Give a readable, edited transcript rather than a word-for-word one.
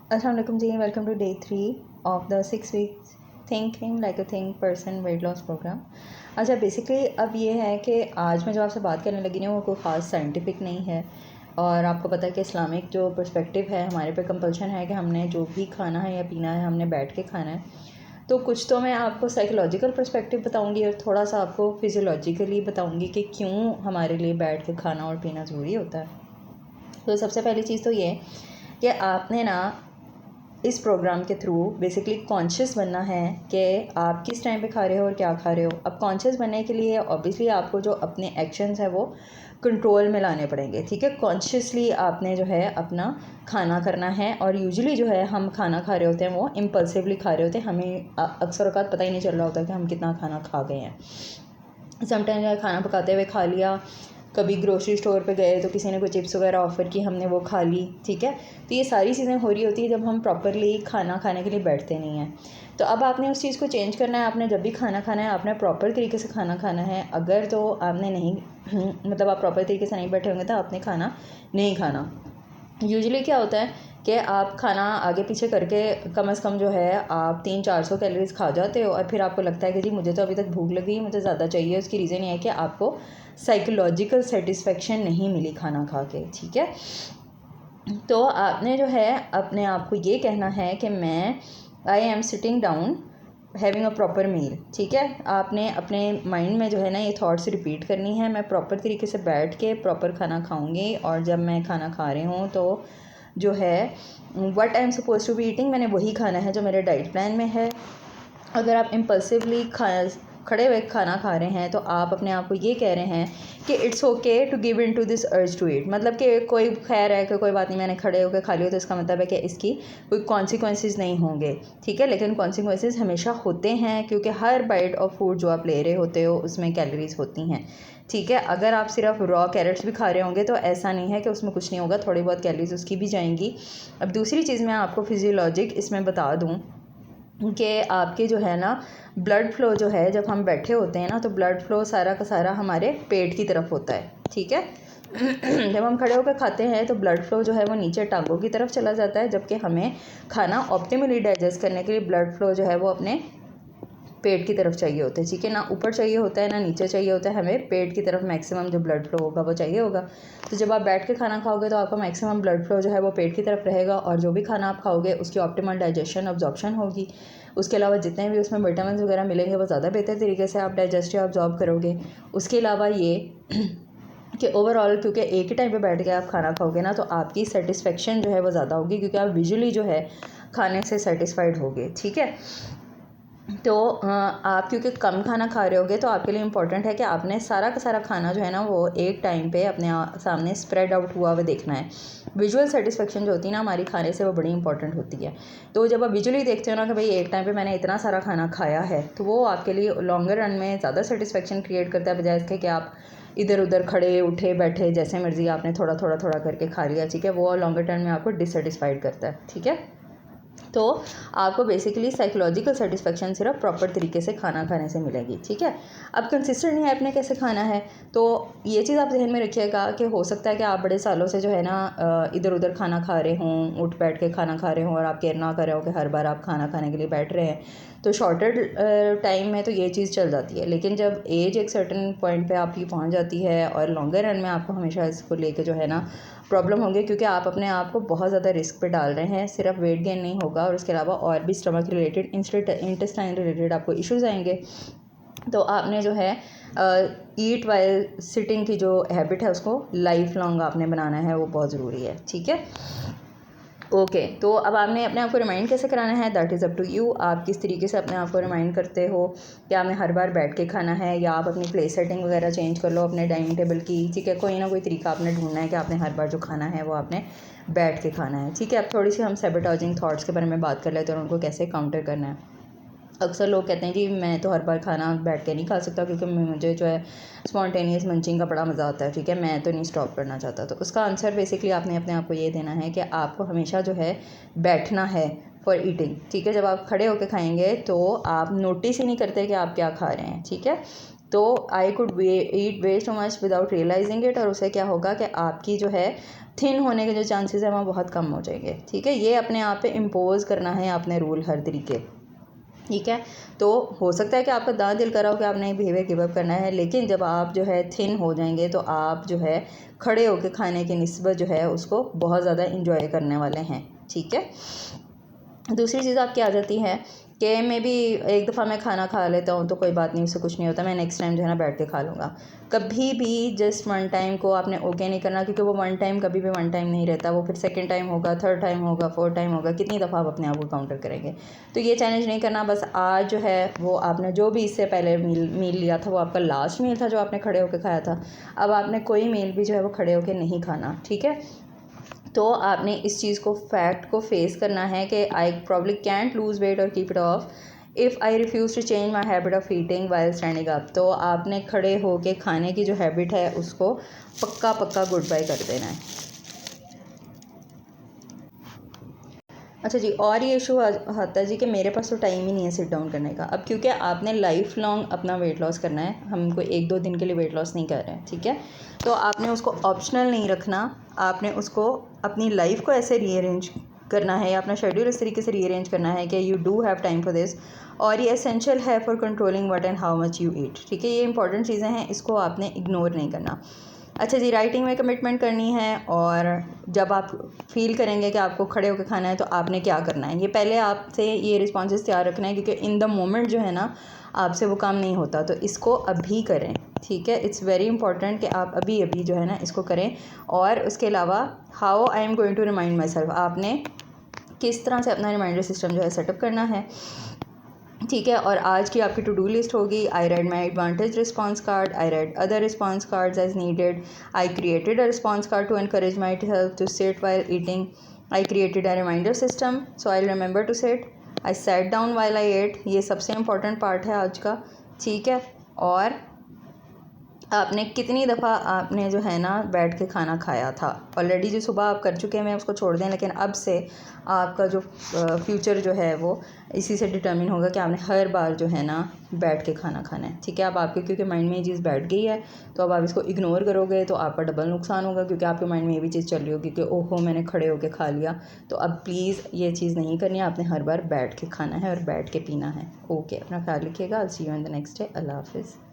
अस्सलाम वालेकुम जी, welcome to day 3 of the 6 week thinking like a think person weight loss programme. अच्छा, basically अब ये है कि आज मैं जो आपसे बात करने लगी ना वो कोई ख़ास साइंटिफिक नहीं है। और आपको पता है कि इस्लामिक जो पर्सपेक्टिव है हमारे पे कंपल्शन है कि हमने जो भी खाना है या पीना है हमने बैठ के खाना है। तो कुछ तो मैं आपको साइकोलॉजिकल पर्सपेक्टिव बताऊंगी और थोड़ा सा आपको फिजियोलॉजिकली बताऊंगी कि क्यों हमारे लिए बैठ के खाना और पीना ज़रूरी होता है। तो सबसे पहली चीज़ तो ये कि आपने ना इस प्रोग्राम के थ्रू बेसिकली कॉन्शियस बनना है कि आप किस टाइम पे खा रहे हो और क्या खा रहे हो। अब कॉन्शियस बनने के लिए ऑब्वियसली आपको जो अपने एक्शंस है वो कंट्रोल में लाने पड़ेंगे, ठीक है। कॉन्शियसली आपने जो है अपना खाना करना है। और यूजुअली जो है हम खाना खा रहे होते हैं वो इम्पल्सिवली खा रहे होते हैं, हमें अक्सर औक़ात पता ही नहीं चल रहा होता कि हम कितना खाना खा गए हैं। समटाइम जो है खाना पकाते हुए खा लिया, कभी ग्रोसरी स्टोर पे गए तो किसी ने कोई चिप्स वगैरह ऑफ़र की, हमने वो खा ली, ठीक है। तो ये सारी चीज़ें हो रही होती है जब हम प्रॉपरली खाना खाने के लिए बैठते नहीं हैं। तो अब आपने उस चीज़ को चेंज करना है। आपने जब भी खाना खाना है आपने प्रॉपर तरीके से खाना खाना है। अगर तो आपने नहीं मतलब आप प्रॉपर तरीके से नहीं बैठे होंगे तो आपने खाना नहीं खाना। यूजुअली क्या होता है कि आप खाना आगे पीछे करके कम से कम जो है आप 300-400 कैलोरीज़ खा जाते हो और फिर आपको लगता है कि जी मुझे तो अभी तक भूख लगी, मुझे ज़्यादा चाहिए। उसकी रीज़न ये है कि आपको साइकोलॉजिकल सेटिस्फेक्शन नहीं मिली खाना खा के, ठीक है। तो आपने जो है अपने आप को ये कहना है कि मैं I am sitting down having a proper meal, ठीक है। आपने अपने माइंड में जो है ना ये थॉट्स रिपीट करनी है, मैं प्रॉपर तरीके से बैठ के प्रॉपर खाना खाऊंगी। और जब मैं खाना खा रही हूँ तो जो है what I am supposed to be eating, मैंने वही खाना है जो मेरे डाइट प्लान में है। अगर आप इम्पल्सिवली खड़े हुए खाना खा रहे हैं तो आप अपने आप को ये कह रहे हैं कि it's okay to give in to this urge to eat. मतलब कि कोई खैर है कि कोई बात नहीं, मैंने खड़े होकर खा लिया तो इसका मतलब है कि इसकी कोई कॉन्सिक्वेंसेस नहीं होंगे, ठीक है। लेकिन कॉन्सिक्वेंसेस हमेशा होते हैं क्योंकि हर बाइट ऑफ फूड जो आप ले रहे होते हो उसमें कैलोरीज होती हैं, ठीक है। अगर आप सिर्फ रॉ कैरेट्स भी खा रहे होंगे तो ऐसा नहीं है कि उसमें कुछ नहीं होगा, थोड़ी बहुत कैलोरीज उसकी भी जाएंगी। अब दूसरी चीज़ मैं आपको फिजियोलॉजिक इसमें बता दूँ कि आपके जो है ना ब्लड फ्लो जो है जब हम बैठे होते हैं ना तो ब्लड फ्लो सारा का सारा हमारे पेट की तरफ होता है, ठीक है। जब हम खड़े होकर खाते हैं तो ब्लड फ्लो जो है वो नीचे टांगों की तरफ चला जाता है, जबकि हमें खाना ऑप्टिमली डाइजेस्ट करने के लिए ब्लड फ्लो जो है वो अपने पेट की तरफ चाहिए होता है, ठीक है। ना ऊपर चाहिए होता है ना नीचे चाहिए होता है, हमें पेट की तरफ मैक्सिमम जो ब्लड फ्लो होगा वो चाहिए होगा। तो जब आप बैठ के खाना खाओगे तो आपका मैक्सिमम ब्लड फ्लो जो है वो पेट की तरफ रहेगा और जो भी खाना आप खाओगे उसकी ऑप्टिमल डाइजेशन अब्जॉर्प्शन होगी। उसके अलावा जितने भी उसमें विटामिन वगैरह मिलेंगे वो ज़्यादा बेहतर तरीके से आप डाइजेस्ट या अब्जॉर्ब करोगे। उसके अलावा ये कि ओवरऑल क्योंकि एक ही टाइम पे बैठ के आप खाना खाओगे ना तो आपकी सेटिस्फेक्शन जो है वो ज़्यादा होगी क्योंकि आप विजुअली जो है खाने से सेटिस्फाइड होगे, ठीक है। तो आप क्योंकि कम खाना खा रहे होगे तो आपके लिए इम्पॉर्टेंट है कि आपने सारा का सारा खाना जो है ना वो एक टाइम पे अपने सामने स्प्रेड आउट हुआ हुआ देखना है। विजुअल सेटिस्फेक्शन जो होती है ना हमारी खाने से वो बड़ी इंपॉर्टेंट होती है। तो जब आप विजुअली देखते हो ना कि भाई एक टाइम पे मैंने इतना सारा खाना खाया है तो वो आपके लिए लॉन्गर रन में ज़्यादा सेटिस्फेक्शन क्रिएट करता है, बजाय इसके कि आप इधर उधर खड़े उठे बैठे जैसे मर्जी आपने थोड़ा थोड़ा थोड़ा करके खा लिया, ठीक है। वो लॉन्गर टर्म में आपको डिससेटिस्फाइड करता है, ठीक है। तो आपको बेसिकली साइकोलॉजिकल सेटिस्फेक्शन सिर्फ प्रॉपर तरीके से खाना खाने से मिलेगी, ठीक है। अब कंसिस्टेंट नहीं है आपने कैसे खाना है, तो ये चीज़ आप जहन में रखिएगा कि हो सकता है कि आप बड़े सालों से जो है ना इधर उधर खाना खा रहे हों, उठ बैठ के खाना खा रहे हों और आप केयर ना कर रहे हो कि हर बार आप खाना खाने के लिए बैठ रहे हैं। तो शॉर्टर टाइम में तो ये चीज़ चल जाती है, लेकिन जब एज एक सर्टन पॉइंट पे आपकी पहुंच जाती है और लॉन्गर रन में आपको हमेशा इसको लेके जो है ना प्रॉब्लम होगी, क्योंकि आप अपने आप को बहुत ज़्यादा रिस्क पे डाल रहे हैं। सिर्फ वेट गेन नहीं होगा और उसके अलावा और भी स्टमक रिलेटेड इंटेस्टाइन रिलेटेड आपको इश्यूज़ आएंगे। तो आपने जो है ईट वाइल सिटिंग की जो हैबिट है उसको लाइफ लॉन्ग आपने बनाना है, वो बहुत ज़रूरी है, ठीक है। ओके तो अब आपने अपने आप को रिमाइंड कैसे कराना है, that is up to you. आप किस तरीके से अपने आप को रिमाइंड करते हो कि आपने हर बार बैठ के खाना है, या आप अपनी प्लेस सेटिंग वगैरह चेंज कर लो अपने डाइनिंग टेबल की, ठीक है। कोई ना कोई तरीका आपने ढूंढना है कि आपने हर बार जो खाना है वो आपने बैठ के खाना है, ठीक है। अब थोड़ी सी हम सैबोटाजिंग थॉट्स के बारे में बात कर लेते हैं और उनको कैसे काउंटर करना है। अक्सर लोग कहते हैं जी मैं तो हर बार खाना बैठ के नहीं खा सकता क्योंकि मुझे जो है स्पॉन्टेनियस मंचिंग का बड़ा मज़ा आता है, ठीक है, मैं तो नहीं स्टॉप करना चाहता। तो उसका आंसर बेसिकली आपने अपने आप को ये देना है कि आपको हमेशा जो है बैठना है फॉर ईटिंग, ठीक है। जब आप खड़े होकर खाएंगे तो आप नोटिस ही नहीं करते कि आप क्या खा रहे हैं, ठीक है। तो I could eat way too much without realising it, और उससे क्या होगा कि आपकी जो है थिन होने के जो चांसेस हैं वहाँ बहुत कम हो जाएंगे। ठीक है, ये अपने आप पे इम्पोज करना है आपने रूल हर तरीके। ठीक है, तो हो सकता है कि आपका दांत दिल करा हो कि आपने बिहेवियर गिव अप करना है, लेकिन जब आप जो है थिन हो जाएंगे तो आप जो है खड़े होकर खाने की निस्बत जो है उसको बहुत ज़्यादा इंजॉय करने वाले हैं। ठीक है, दूसरी चीज़ आपकी आ जाती है कि मे बी एक दफ़ा मैं खाना खा लेता हूँ तो कोई बात नहीं, उससे कुछ नहीं होता, मैं नेक्स्ट टाइम जो है ना बैठ के खा लूँगा। कभी भी जस्ट वन टाइम को आपने ओके नहीं करना, क्योंकि वो वन टाइम कभी भी वन टाइम नहीं रहता, वो फिर सेकंड टाइम होगा, थर्ड टाइम होगा, फोर्थ टाइम होगा, कितनी दफ़ा आप अपने आप को काउंटर करेंगे। तो ये चैलेंज नहीं करना। बस आज जो है वो आपने जो भी इससे पहले मील लिया था वो आपका लास्ट मील था जो आपने खड़े होकर खाया था। अब आपने कोई मील भी जो है वो खड़े होकर नहीं खाना। ठीक है, तो आपने इस चीज़ को फैक्ट को फेस करना है कि I probably can't lose weight और keep it off if I refuse to change my habit of eating while standing up. तो आपने खड़े होके खाने की जो हैबिट है उसको पक्का पक्का गुड बाय कर देना है। अच्छा जी, और ये इशू आता है जी कि मेरे पास तो टाइम ही नहीं है सिट डाउन करने का। अब क्योंकि आपने लाइफ लॉन्ग अपना वेट लॉस करना है, हम कोई एक दो दिन के लिए वेट लॉस नहीं कर रहे हैं। ठीक है, तो आपने उसको ऑप्शनल नहीं रखना, आपने उसको अपनी लाइफ को ऐसे रीअरेंज करना है या अपना शेड्यूल इस तरीके से रीअरेंज करना है कि you do have time for this, और ये एसेंशियल है for controlling what and how much you eat. ठीक है, ये इंपॉर्टेंट चीज़ें हैं, इसको आपने इग्नोर नहीं करना। अच्छा जी, राइटिंग में कमिटमेंट करनी है, और जब आप फील करेंगे कि आपको खड़े होकर खाना है तो आपने क्या करना है, ये पहले आपसे ये रिस्पॉन्सेस तैयार रखना है, क्योंकि इन द मोमेंट जो है ना आपसे वो काम नहीं होता, तो इसको अभी करें। ठीक है, इट्स वेरी इंपॉर्टेंट कि आप अभी अभी जो है ना इसको करें। और उसके अलावा how I am going to remind myself, आपने किस तरह से अपना रिमाइंडर सिस्टम जो है सेटअप करना है। ठीक है, और आज की आपकी टू डू लिस्ट होगी, I read my advantage response card, I read other response cards as needed, I created a response card to encourage my health to sit while eating, I created a reminder system so I remember to sit, I sat down while I ate. ये सबसे important part है आज का। ठीक है, और आपने कितनी दफ़ा आपने जो है ना बैठ के खाना खाया था। ऑलरेडी जो सुबह आप कर चुके हैं मैं उसको छोड़ दें, लेकिन अब से आपका जो फ्यूचर जो है वो इसी से डिटर्मिन होगा कि आपने हर बार जो है ना बैठ के खाना खाना है। ठीक है, अब आपके क्योंकि माइंड में ये चीज़ बैठ गई है तो अब आप इसको इग्नोर करोगे तो आपका डबल नुकसान होगा, क्योंकि आपके माइंड में ये भी चीज़ चल रही होगी कि ओहो मैंने खड़े होकर खा लिया। तो अब प्लीज़ ये चीज़ नहीं करनी है, आपने हर बार बैठ के खाना है और बैठ के पीना है। ओके, अपना ख्याल रखिएगा। I see you in the next day. अल्लाह हाफिज़।